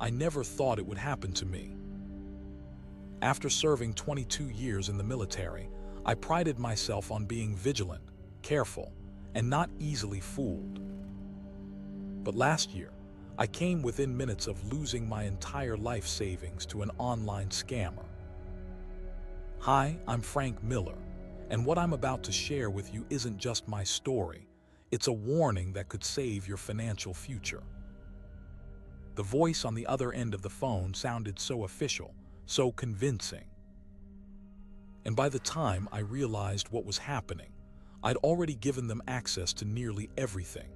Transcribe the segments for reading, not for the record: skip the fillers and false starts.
I never thought it would happen to me. After serving 22 years in the military, I prided myself on being vigilant, careful, and not easily fooled. But last year, I came within minutes of losing my entire life savings to an online scammer. Hi, I'm Frank Miller, and what I'm about to share with you isn't just my story, it's a warning that could save your financial future. The voice on the other end of the phone sounded so official, so convincing. And by the time I realized what was happening, I'd already given them access to nearly everything.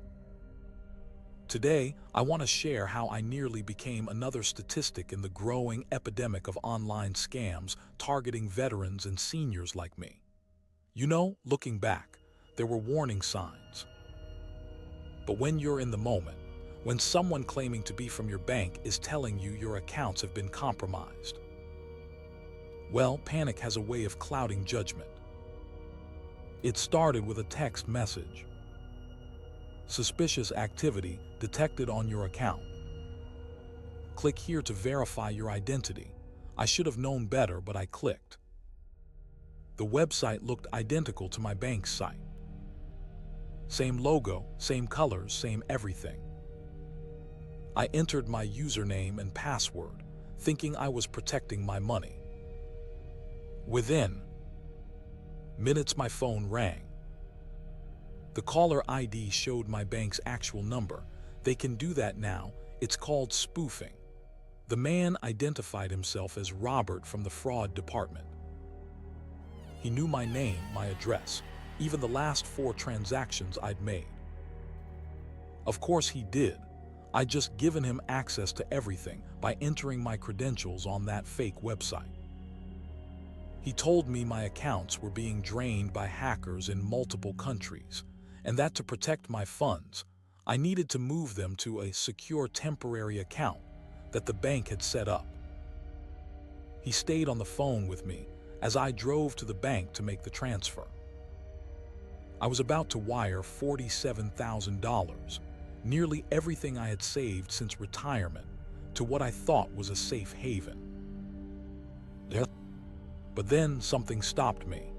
Today, I want to share how I nearly became another statistic in the growing epidemic of online scams targeting veterans and seniors like me. You know, looking back, there were warning signs. But when you're in the moment, when someone claiming to be from your bank is telling you your accounts have been compromised, well, panic has a way of clouding judgment. It started with a text message. Suspicious activity detected on your account. Click here to verify your identity. I should have known better, but I clicked. The website looked identical to my bank's site. Same logo, same colors, same everything. I entered my username and password, thinking I was protecting my money. Within minutes, my phone rang. The caller ID showed my bank's actual number. They can do that now. It's called spoofing. The man identified himself as Robert from the fraud department. He knew my name, my address, even the last 4 transactions I'd made. Of course he did. I'd just given him access to everything by entering my credentials on that fake website. He told me my accounts were being drained by hackers in multiple countries, and that to protect my funds, I needed to move them to a secure temporary account that the bank had set up. He stayed on the phone with me as I drove to the bank to make the transfer. I was about to wire $47,000, nearly everything I had saved since retirement, to what I thought was a safe haven. But then something stopped me.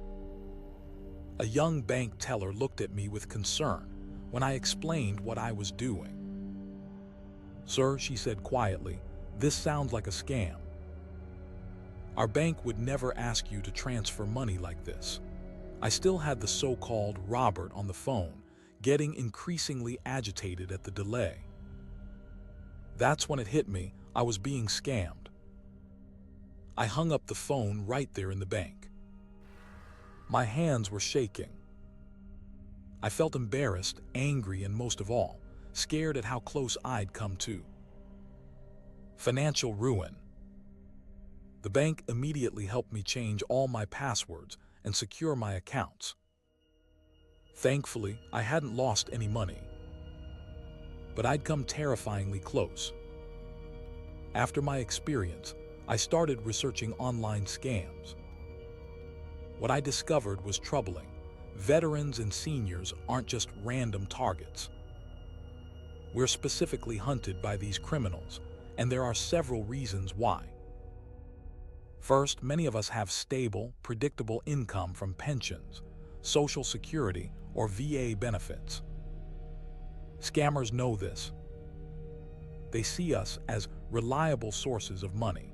A young bank teller looked at me with concern when I explained what I was doing. "Sir," she said quietly, "this sounds like a scam. Our bank would never ask you to transfer money like this." I still had the so-called Robert on the phone, getting increasingly agitated at the delay. That's when it hit me, I was being scammed. I hung up the phone right there in the bank. My hands were shaking. I felt embarrassed, angry, and most of all, scared at how close I'd come to financial ruin. The bank immediately helped me change all my passwords and secure my accounts. Thankfully, I hadn't lost any money. But I'd come terrifyingly close. After my experience, I started researching online scams. What I discovered was troubling. Veterans and seniors aren't just random targets. We're specifically hunted by these criminals, and there are several reasons why. First, many of us have stable, predictable income from pensions, Social Security, or VA benefits. Scammers know this. They see us as reliable sources of money.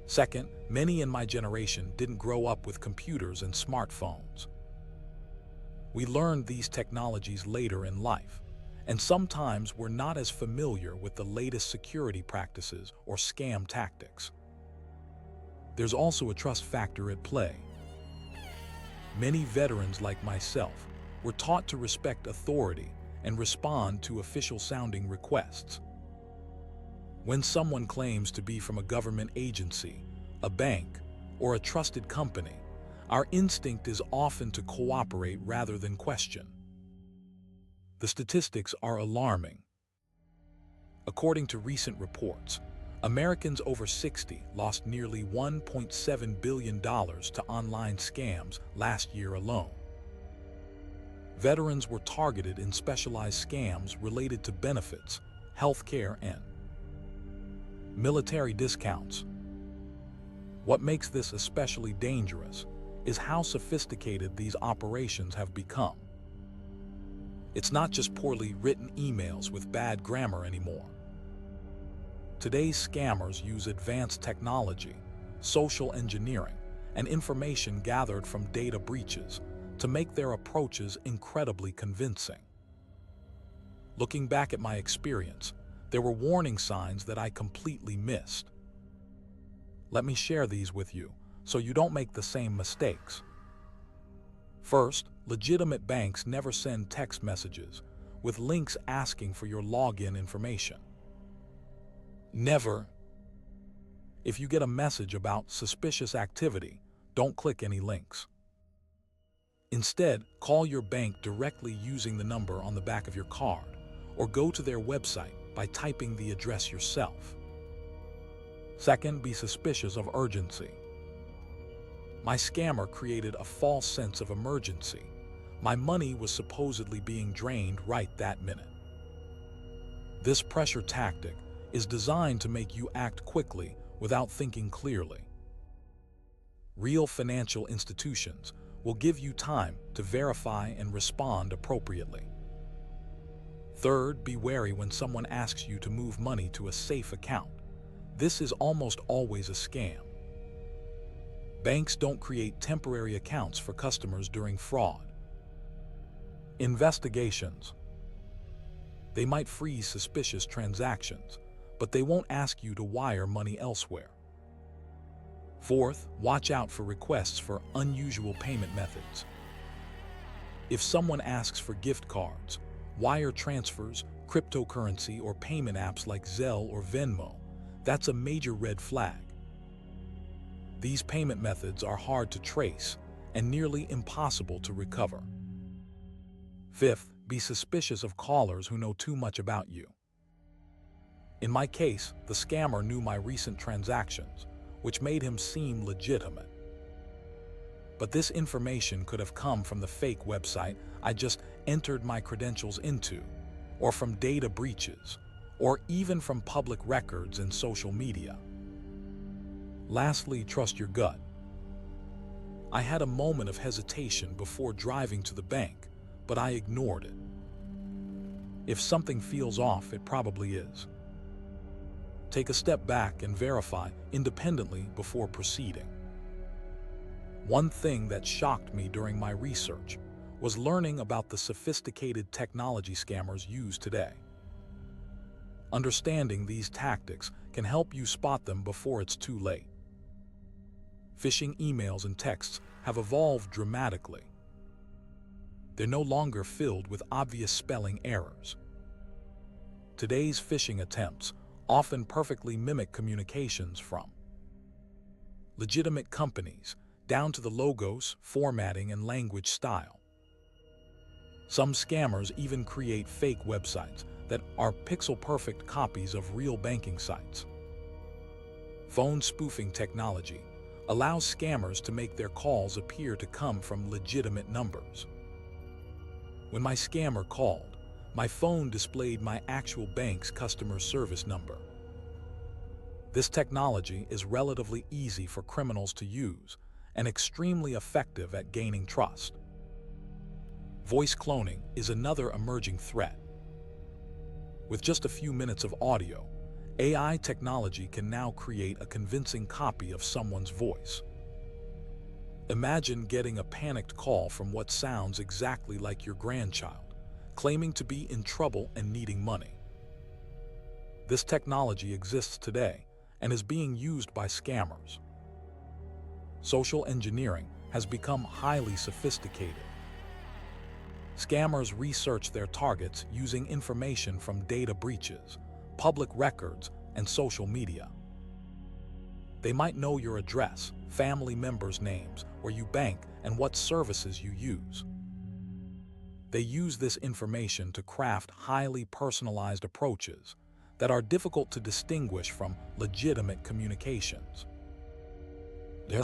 Second, many in my generation didn't grow up with computers and smartphones. We learned these technologies later in life, and sometimes we're not as familiar with the latest security practices or scam tactics. There's also a trust factor at play. Many veterans like myself were taught to respect authority and respond to official-sounding requests. When someone claims to be from a government agency, a bank, or a trusted company, our instinct is often to cooperate rather than question. The statistics are alarming. According to recent reports, Americans over 60 lost nearly $1.7 billion to online scams last year alone. Veterans were targeted in specialized scams related to benefits, healthcare, and Military discounts. What makes this especially dangerous is how sophisticated these operations have become. It's not just poorly written emails with bad grammar anymore. Today's scammers use advanced technology, social engineering, and information gathered from data breaches to make their approaches incredibly convincing. Looking back at my experience, there were warning signs that I completely missed. Let me share these with you so you don't make the same mistakes. First, legitimate banks never send text messages with links asking for your login information. Never. If you get a message about suspicious activity, don't click any links. Instead, call your bank directly using the number on the back of your card, or go to their website by typing the address yourself. Second, be suspicious of urgency. My scammer created a false sense of emergency. My money was supposedly being drained right that minute. This pressure tactic is designed to make you act quickly without thinking clearly. Real financial institutions will give you time to verify and respond appropriately. Third, be wary when someone asks you to move money to a safe account. This is almost always a scam. Banks don't create temporary accounts for customers during fraud. Investigations. They might freeze suspicious transactions, but they won't ask you to wire money elsewhere. Fourth, watch out for requests for unusual payment methods. If someone asks for gift cards, wire transfers, cryptocurrency, or payment apps like Zelle or Venmo, that's a major red flag. These payment methods are hard to trace and nearly impossible to recover. Fifth, be suspicious of callers who know too much about you. In my case, the scammer knew my recent transactions, which made him seem legitimate. But this information could have come from the fake website I just entered my credentials into, or from data breaches, or even from public records and social media. Lastly, trust your gut. I had a moment of hesitation before driving to the bank, but I ignored it. If something feels off, it probably is. Take a step back and verify independently before proceeding. One thing that shocked me during my research was learning about the sophisticated technology scammers use today. Understanding these tactics can help you spot them before it's too late. Phishing emails and texts have evolved dramatically. They're no longer filled with obvious spelling errors. Today's phishing attempts often perfectly mimic communications from legitimate companies, down to the logos, formatting, and language style. Some scammers even create fake websites that are pixel-perfect copies of real banking sites. Phone spoofing technology allows scammers to make their calls appear to come from legitimate numbers. When my scammer called, my phone displayed my actual bank's customer service number. This technology is relatively easy for criminals to use and extremely effective at gaining trust. Voice cloning is another emerging threat. With just a few minutes of audio, AI technology can now create a convincing copy of someone's voice. Imagine getting a panicked call from what sounds exactly like your grandchild, claiming to be in trouble and needing money. This technology exists today and is being used by scammers. Social engineering has become highly sophisticated. Scammers research their targets using information from data breaches, public records, and social media. They might know your address, family members' names, where you bank, and what services you use. They use this information to craft highly personalized approaches that are difficult to distinguish from legitimate communications. Their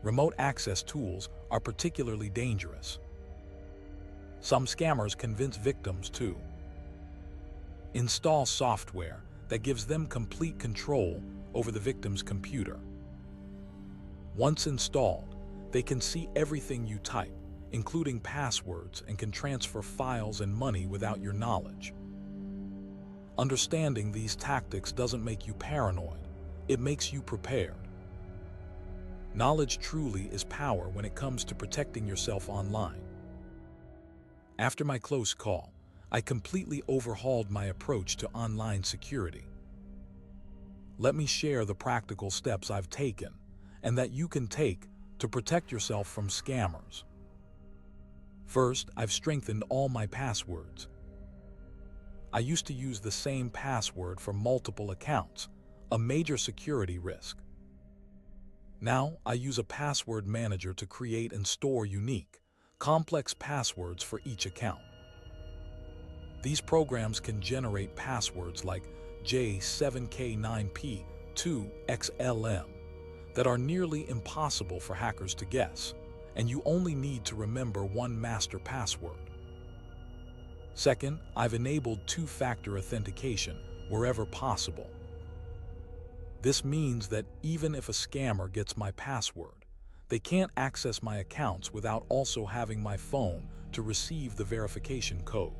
remote access tools are particularly dangerous. Some scammers convince victims to install software that gives them complete control over the victim's computer. Once installed, they can see everything you type, including passwords, and can transfer files and money without your knowledge. Understanding these tactics doesn't make you paranoid, it makes you prepared. Knowledge truly is power when it comes to protecting yourself online. After my close call, I completely overhauled my approach to online security. Let me share the practical steps I've taken and that you can take to protect yourself from scammers. First, I've strengthened all my passwords. I used to use the same password for multiple accounts, a major security risk. Now, I use a password manager to create and store unique, complex passwords for each account. These programs can generate passwords like J7K9P2XLM that are nearly impossible for hackers to guess, and you only need to remember one master password. Second, I've enabled two-factor authentication wherever possible. This means that even if a scammer gets my password, they can't access my accounts without also having my phone to receive the verification code.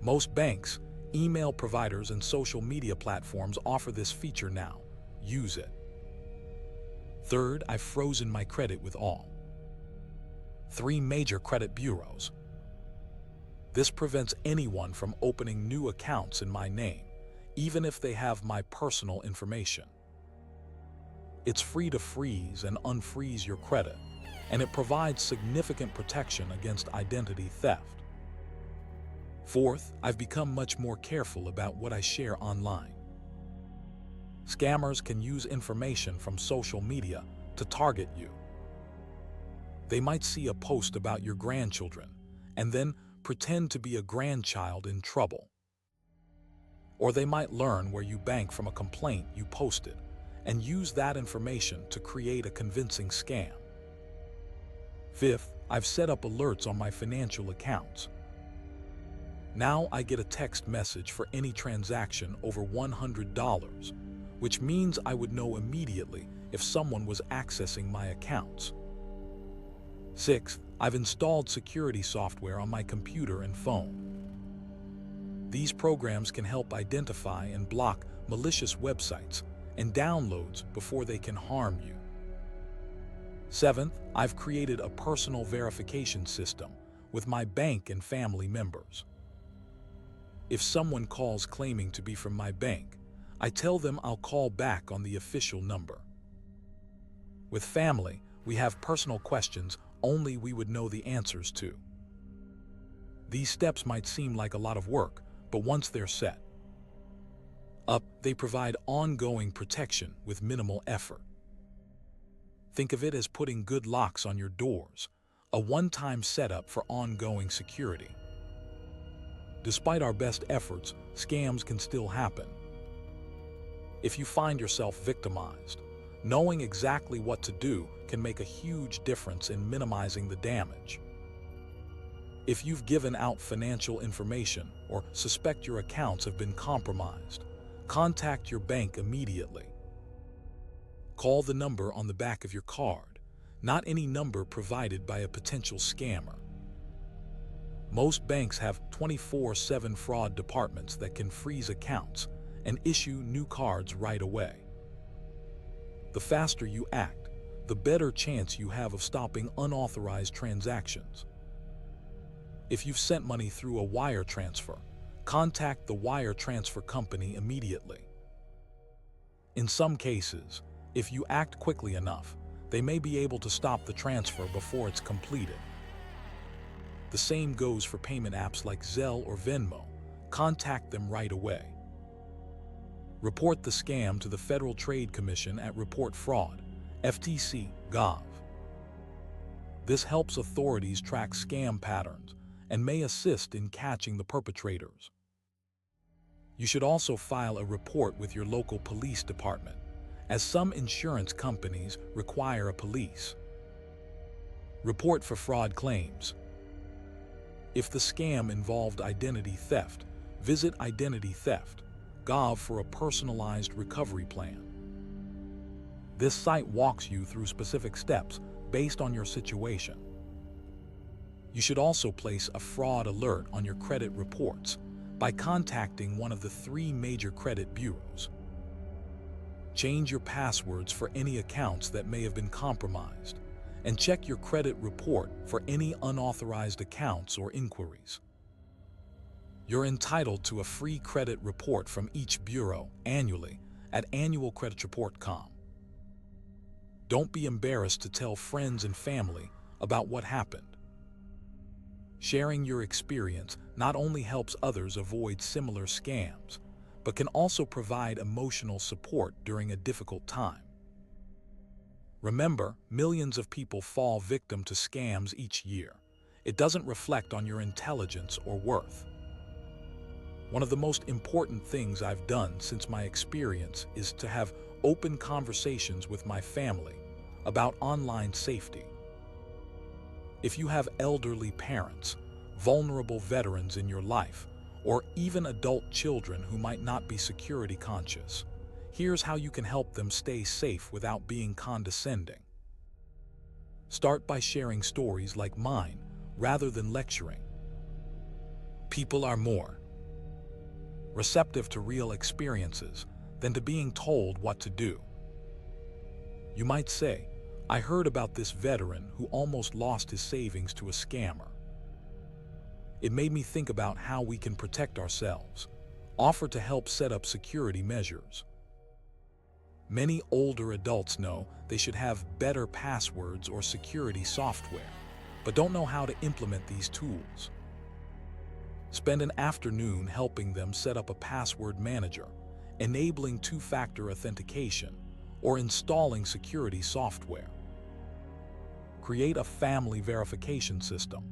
Most banks, email providers, and social media platforms offer this feature now. Use it. Third, I've frozen my credit with all 3 major credit bureaus. This prevents anyone from opening new accounts in my name, even if they have my personal information. It's free to freeze and unfreeze your credit, and it provides significant protection against identity theft. Fourth, I've become much more careful about what I share online. Scammers can use information from social media to target you. They might see a post about your grandchildren and then pretend to be a grandchild in trouble. Or they might learn where you bank from a complaint you posted and use that information to create a convincing scam. Fifth, I've set up alerts on my financial accounts. Now I get a text message for any transaction over $100, which means I would know immediately if someone was accessing my accounts. Sixth, I've installed security software on my computer and phone. These programs can help identify and block malicious websites and downloads before they can harm you. Seventh, I've created a personal verification system with my bank and family members. If someone calls claiming to be from my bank, I tell them I'll call back on the official number. With family, we have personal questions only we would know the answers to. These steps might seem like a lot of work, but once they're set up, they provide ongoing protection with minimal effort. Think of it as putting good locks on your doors, a one-time setup for ongoing security. Despite our best efforts, scams can still happen. If you find yourself victimized, knowing exactly what to do can make a huge difference in minimizing the damage. If you've given out financial information or suspect your accounts have been compromised, contact your bank immediately. Call the number on the back of your card, not any number provided by a potential scammer. Most banks have 24/7 fraud departments that can freeze accounts and issue new cards right away. The faster you act, the better chance you have of stopping unauthorized transactions. If you've sent money through a wire transfer, contact the wire transfer company immediately. In some cases, if you act quickly enough, they may be able to stop the transfer before it's completed. The same goes for payment apps like Zelle or Venmo. Contact them right away. Report the scam to the Federal Trade Commission at Report Fraud, FTC.gov. This helps authorities track scam patterns and may assist in catching the perpetrators. You should also file a report with your local police department, as some insurance companies require a police report for fraud claims. If the scam involved identity theft, visit Identity Theft, Gov for a personalized recovery plan. This site walks you through specific steps based on your situation. You should also place a fraud alert on your credit reports by contacting one of the 3 major credit bureaus. Change your passwords for any accounts that may have been compromised, and check your credit report for any unauthorized accounts or inquiries. You're entitled to a free credit report from each bureau annually at annualcreditreport.com. Don't be embarrassed to tell friends and family about what happened. Sharing your experience not only helps others avoid similar scams, but can also provide emotional support during a difficult time. Remember, millions of people fall victim to scams each year. It doesn't reflect on your intelligence or worth. One of the most important things I've done since my experience is to have open conversations with my family about online safety. If you have elderly parents, vulnerable veterans in your life, or even adult children who might not be security conscious, here's how you can help them stay safe without being condescending. Start by sharing stories like mine rather than lecturing. People are more receptive to real experiences than to being told what to do. You might say, "I heard about this veteran who almost lost his savings to a scammer. It made me think about how we can protect ourselves. Offer to help set up security measures." Many older adults know they should have better passwords or security software, but don't know how to implement these tools. Spend an afternoon helping them set up a password manager, enabling 2-factor authentication, or installing security software. Create a family verification system.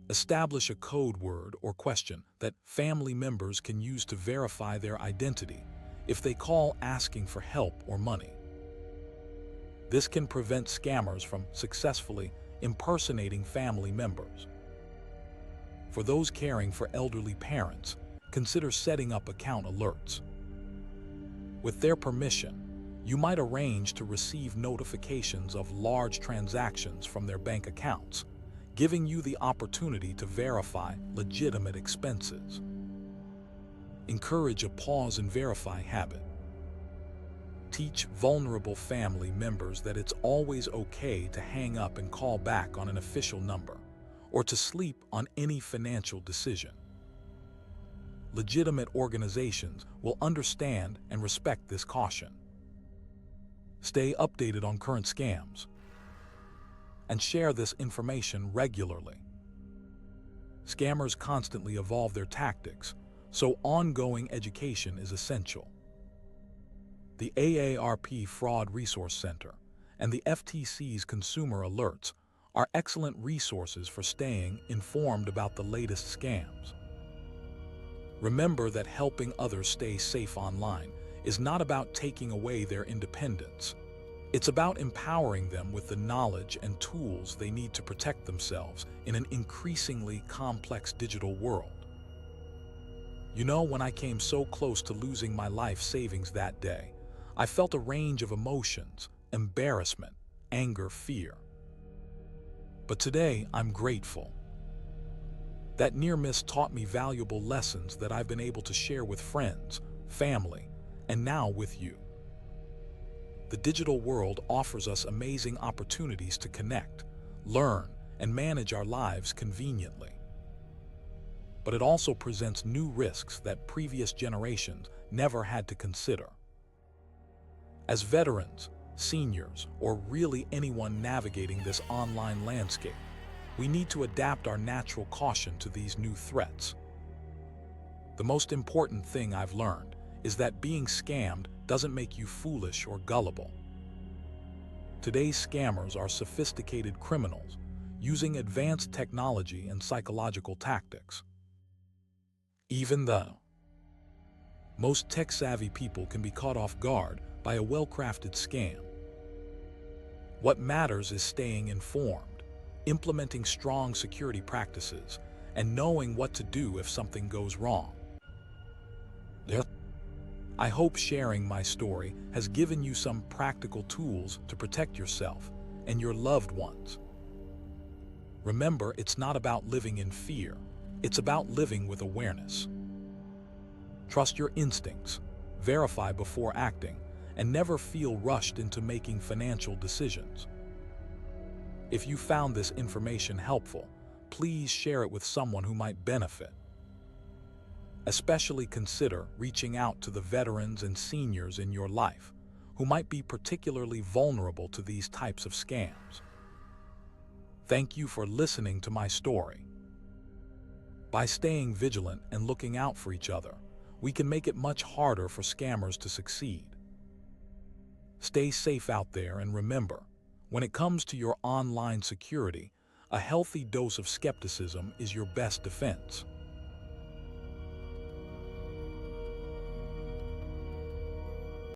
Establish a code word or question that family members can use to verify their identity if they call asking for help or money. This can prevent scammers from successfully impersonating family members. For those caring for elderly parents, consider setting up account alerts. With their permission, you might arrange to receive notifications of large transactions from their bank accounts, giving you the opportunity to verify legitimate expenses. Encourage a pause and verify habit. Teach vulnerable family members that it's always okay to hang up and call back on an official number, or to sleep on any financial decision. Legitimate organizations will understand and respect this caution. Stay updated on current scams and share this information regularly. Scammers constantly evolve their tactics, so ongoing education is essential. The AARP Fraud Resource Center and the FTC's Consumer Alerts are excellent resources for staying informed about the latest scams. Remember that helping others stay safe online is not about taking away their independence. It's about empowering them with the knowledge and tools they need to protect themselves in an increasingly complex digital world. You know, when I came so close to losing my life savings that day, I felt a range of emotions: embarrassment, anger, fear. But today, I'm grateful. That near miss taught me valuable lessons that I've been able to share with friends, family, and now with you. The digital world offers us amazing opportunities to connect, learn, and manage our lives conveniently. But it also presents new risks that previous generations never had to consider. As veterans, seniors, or really anyone navigating this online landscape, we need to adapt our natural caution to these new threats. The most important thing I've learned is that being scammed doesn't make you foolish or gullible. Today's scammers are sophisticated criminals using advanced technology and psychological tactics. Even though most tech-savvy people can be caught off guard by a well-crafted scam, what matters is staying informed, implementing strong security practices, and knowing what to do if something goes wrong. I hope sharing my story has given you some practical tools to protect yourself and your loved ones. Remember, it's not about living in fear. It's about living with awareness. Trust your instincts, verify before acting, and never feel rushed into making financial decisions. If you found this information helpful, please share it with someone who might benefit. Especially consider reaching out to the veterans and seniors in your life who might be particularly vulnerable to these types of scams. Thank you for listening to my story. By staying vigilant and looking out for each other, we can make it much harder for scammers to succeed. Stay safe out there, and remember, when it comes to your online security, a healthy dose of skepticism is your best defense.